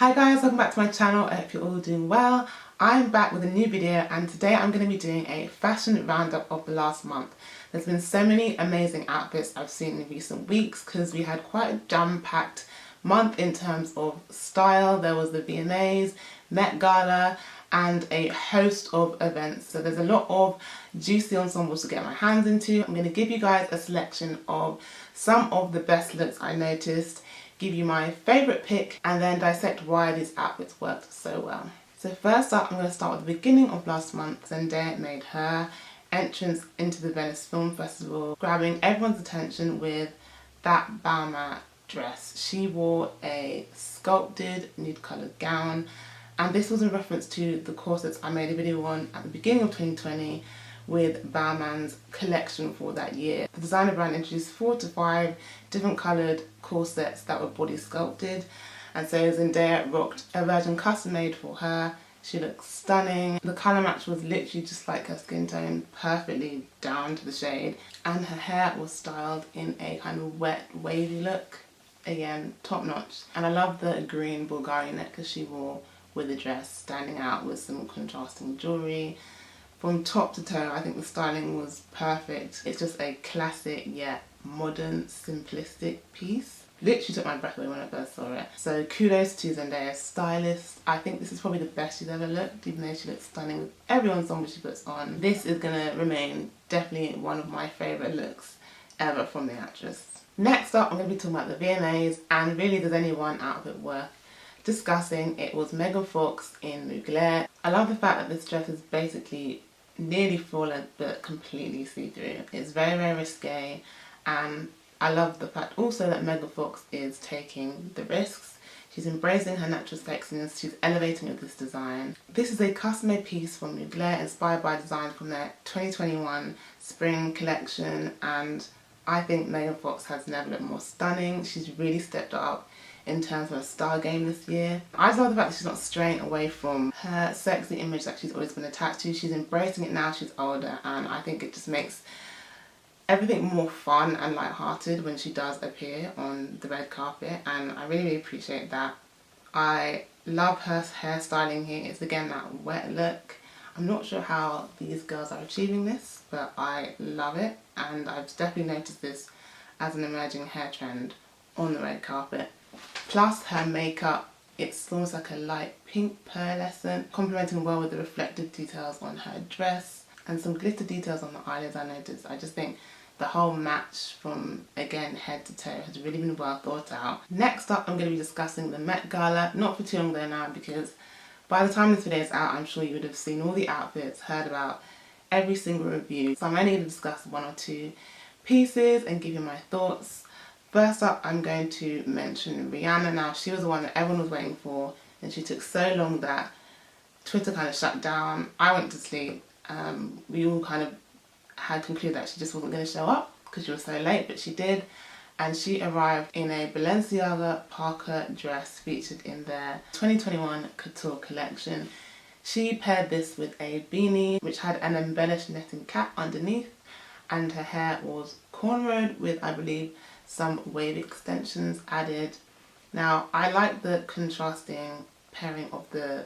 Hi guys, welcome back to my channel. I hope you're all doing well. I'm back with a new video and today I'm going to be doing a fashion roundup of the last month. There's been so many amazing outfits I've seen in recent weeks because we had quite a jam-packed month in terms of style. There was the VMAs, Met Gala and a host of events. So there's a lot of juicy ensembles to get my hands into. I'm going to give you guys a selection of some of the best looks I noticed, give you my favourite pick and then dissect why these outfits worked so well. So first up, I'm going to start with the beginning of last month. Zendaya made her entrance into the Venice Film Festival, grabbing everyone's attention with that Balmain dress. She wore a sculpted nude coloured gown, and this was in reference to the corsets I made a video on at the beginning of 2020 with Balmain's collection for that year. The designer brand introduced 4 to 5 different coloured corsets that were body sculpted, and so Zendaya rocked a version custom made for her. She looked stunning. The colour match was literally just like her skin tone, perfectly down to the shade, and her hair was styled in a kind of wet wavy look. Again, top notch. And I love the green Bulgari necklace she wore with the dress, standing out with some contrasting jewellery. From top to toe, I think the styling was perfect. It's just a classic yet modern, simplistic piece. Literally took my breath away when I first saw it. So kudos to Zendaya's stylist. I think this is probably the best she's ever looked, even though she looks stunning with every ensemble she puts on. This is gonna remain definitely one of my favourite looks ever from the actress. Next up, I'm gonna be talking about the VMAs, and really there's only one outfit worth discussing. It was Megan Fox in Mugler. I love the fact that this dress is basically nearly full length but completely see-through. It's very, very risque, and I love the fact also that Megan Fox is taking the risks. She's embracing her natural sexiness, she's elevating with this design. This is a custom-made piece from Mugler inspired by designs from their 2021 spring collection, and I think Megan Fox has never looked more stunning. She's really stepped up in terms of her style game this year. I just love the fact that she's not straying away from her sexy image that she's always been attached to. She's embracing it now she's older, and I think it just makes everything more fun and light-hearted when she does appear on the red carpet, and I really, really appreciate that. I love her hairstyling here. It's again that wet look. I'm not sure how these girls are achieving this, but I love it, and I've definitely noticed this as an emerging hair trend on the red carpet. Plus her makeup, it's almost like a light pink pearlescent, complementing well with the reflective details on her dress and some glitter details on the eyelids I noticed. I just think the whole match from, again, head to toe has really been well thought out. Next up, I'm going to be discussing the Met Gala, not for too long though now, because by the time this video is out, I'm sure you would have seen all the outfits, heard about every single review. So I'm only going to discuss 1 or 2 pieces and give you my thoughts. First up, I'm going to mention Rihanna. Now, she was the one that everyone was waiting for, and she took so long that Twitter kind of shut down. I went to sleep. We all kind of had concluded that she just wasn't going to show up because she was so late, but she did. And she arrived in a Balenciaga parka dress featured in their 2021 Couture collection. She paired this with a beanie which had an embellished netting cap underneath, and her hair was cornrowed with, I believe, some wave extensions added. Now, I like the contrasting pairing of the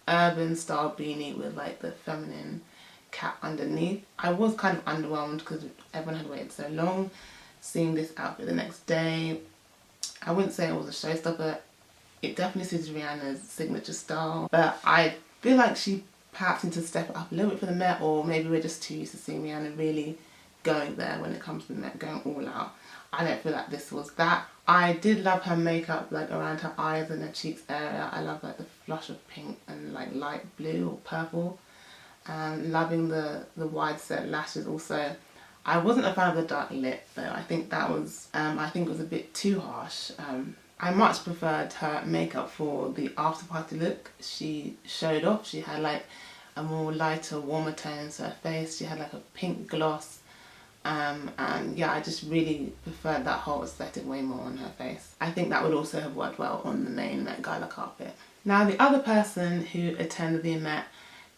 urban style beanie with like the feminine cap underneath. I was kind of underwhelmed because everyone had waited so long. Seeing this outfit the next day, I wouldn't say it was a showstopper. It definitely suits Rihanna's signature style, but I feel like she perhaps needs to step it up a little bit for the Met, or maybe we're just too used to seeing Rihanna really going there when it comes to the Met, going all out. I don't feel like this was that. I did love her makeup, like around her eyes and her cheeks area. I love like the flush of pink and like light blue or purple. Loving the wide set lashes also. I wasn't a fan of the dark lip though. I think that was, I think it was a bit too harsh. I much preferred her makeup for the after party look. She showed off. She had like a more lighter, warmer tone to her face. She had like a pink gloss. And yeah, I just really preferred that whole aesthetic way more on her face. I think that would also have worked well on the main Met Gala carpet. Now, the other person who attended the Met,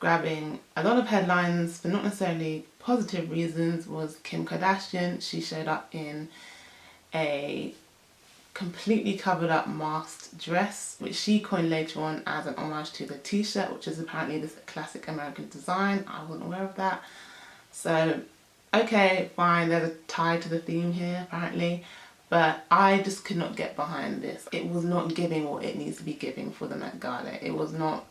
grabbing a lot of headlines for not necessarily positive reasons, was Kim Kardashian. She showed up in a completely covered up masked dress, which she coined later on as an homage to the t-shirt, which is apparently this classic American design. I wasn't aware of that. So, okay, fine, there's a tie to the theme here apparently, but I just could not get behind this. It was not giving what it needs to be giving for the Met Gala. It was not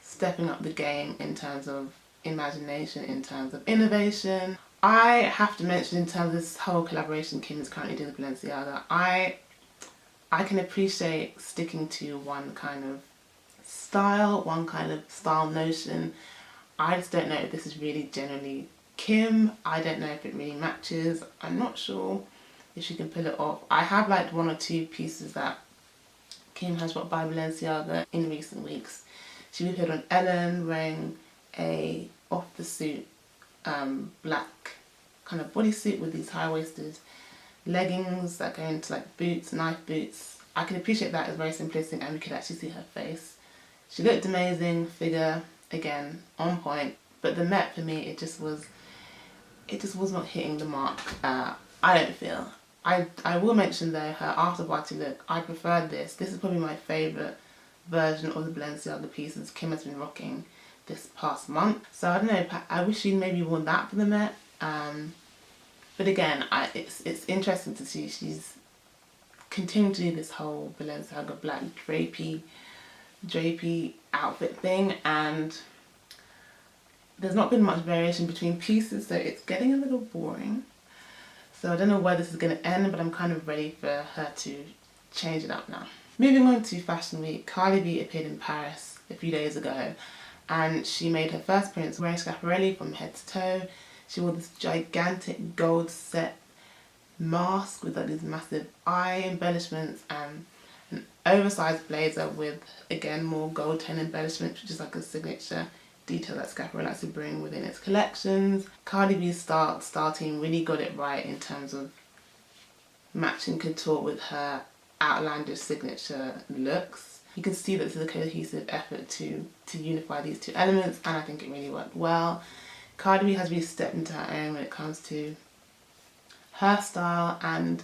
stepping up the game in terms of imagination, in terms of innovation. I have to mention, in terms of this whole collaboration Kim is currently doing with Balenciaga, I can appreciate sticking to one kind of style, one kind of style notion. I just don't know if this is really generally Kim. I don't know if it really matches. I'm not sure if she can pull it off. I have liked one or two pieces that Kim has brought by Balenciaga in recent weeks. She appeared on Ellen wearing a off the suit black kind of bodysuit with these high-waisted leggings that go into like boots, knife boots. I can appreciate that. It's very simplistic and we could actually see her face. She looked amazing, figure again on point, but the Met for me, it just was not hitting the mark. I don't feel. I will mention though her after party look. I preferred this. This is probably my favourite version of the Balenciaga pieces Kim has been rocking this past month. So I don't know, I wish she'd maybe worn that for the Met. But again, it's interesting to see she's continuing to do this whole Balenciaga black drapey outfit thing, and there's not been much variation between pieces, so it's getting a little boring. So I don't know where this is going to end, but I'm kind of ready for her to change it up now. Moving on to Fashion Week, Cardi B appeared in Paris a few days ago, and she made her first appearance wearing Schiaparelli from head to toe. She wore this gigantic gold set mask with like these massive eye embellishments and an oversized blazer with, again, more gold tone embellishments, which is like a signature detail that Schiaparelli likes to bring within its collections. Cardi B's style team really got it right in terms of matching couture with her outlandish signature looks. You can see that this is a cohesive effort to unify these two elements, and I think it really worked well. Cardi B has really stepped into her own when it comes to her style, and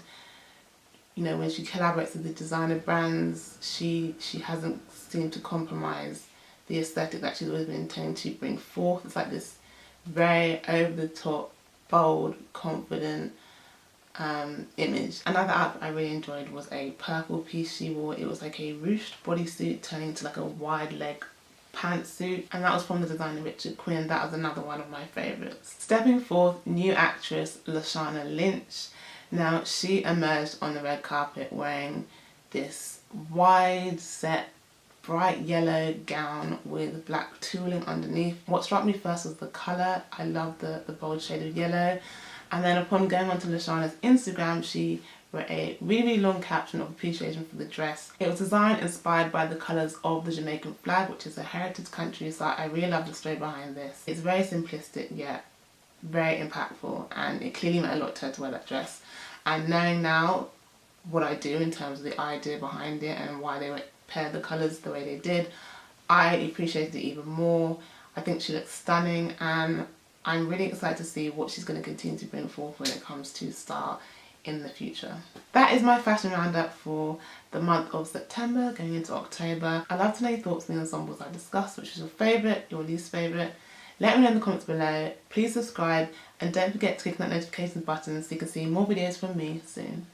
you know, when she collaborates with the designer brands, she hasn't seemed to compromise the aesthetic that she's always been intending to bring forth. It's like this very over the top, bold, confident image. Another outfit I really enjoyed was a purple piece she wore. It was like a ruched bodysuit turning into like a wide leg pantsuit, and that was from the designer Richard Quinn. That was another one of my favourites. Stepping forth, new actress Lashana Lynch. Now she emerged on the red carpet wearing this wide set bright yellow gown with black tooling underneath. What struck me first was the colour. I love the bold shade of yellow. And then upon going onto Lashana's Instagram, she wrote a really long caption of appreciation for the dress. It was designed inspired by the colours of the Jamaican flag, which is a heritage country, so I really love the story behind this. It's very simplistic yet very impactful, and it clearly meant a lot to her to wear that dress. And knowing now what I do in terms of the idea behind it and why they paired the colours the way they did, I appreciated it even more. I think she looks stunning, and I'm really excited to see what she's going to continue to bring forth when it comes to style in the future. That is my fashion roundup for the month of September going into October. I'd love to know your thoughts on the ensembles I discussed. Which is your favourite, your least favourite? Let me know in the comments below. Please subscribe and don't forget to click on that notifications button so you can see more videos from me soon.